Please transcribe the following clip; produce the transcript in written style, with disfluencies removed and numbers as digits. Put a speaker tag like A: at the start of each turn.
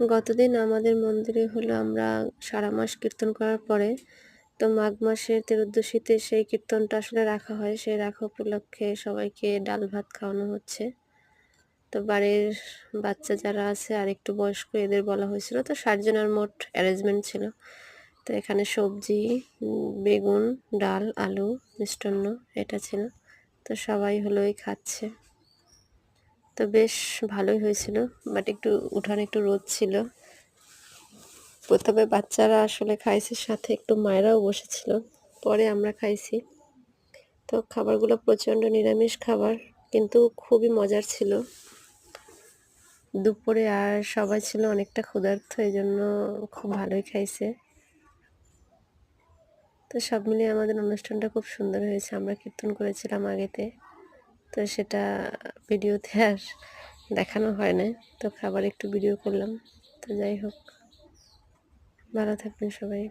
A: গতদিন আমাদের মন্দিরে হলো আমরা সারা মাস কীর্তন করার পরে তো মাঘ মাসের ত্রয়োদশীতে সেই কীর্তনটা আসলে রাখা হয়। সেই রাখা উপলক্ষে সবাইকে ডাল ভাত খাওয়ানো হচ্ছে। তো বাড়ির বাচ্চা যারা আছে আর একটু বয়স্ক এদের বলা হয়েছিল। তো ৬০ জনের মোট অ্যারেঞ্জমেন্ট ছিল। তো এখানে সবজি, বেগুন, ডাল, আলু, মিষ্টান্ন এটা ছিল। তো সবাই হলো এই খাচ্ছে। তো বেশ ভালোই হয়েছিল। বাট একটু উঠানে একটু রোদ ছিল। প্রথমে বাচ্চারা আসলে খাইছে, সাথে একটু মায়েরাও বসেছিল। পরে আমরা খাইছি। তো খাবারগুলো প্রচণ্ড নিরামিষ খাবার, কিন্তু খুবই মজার ছিল। দুপুরে আর সবাই ছিল অনেকটা ক্ষুধার্ত, এজন্য খুব ভালোই খাইছে। তো সব মিলিয়ে আমাদের অনুষ্ঠানটা খুব সুন্দর হয়েছে। আমরা কীর্তন করেছিলাম আগেতে, তো সেটা ভিডিওতে আর দেখানো হয় না। তো খাবার একটু ভিডিও করলাম। তো যাই হোক, ভালো থাকবেন সবাই।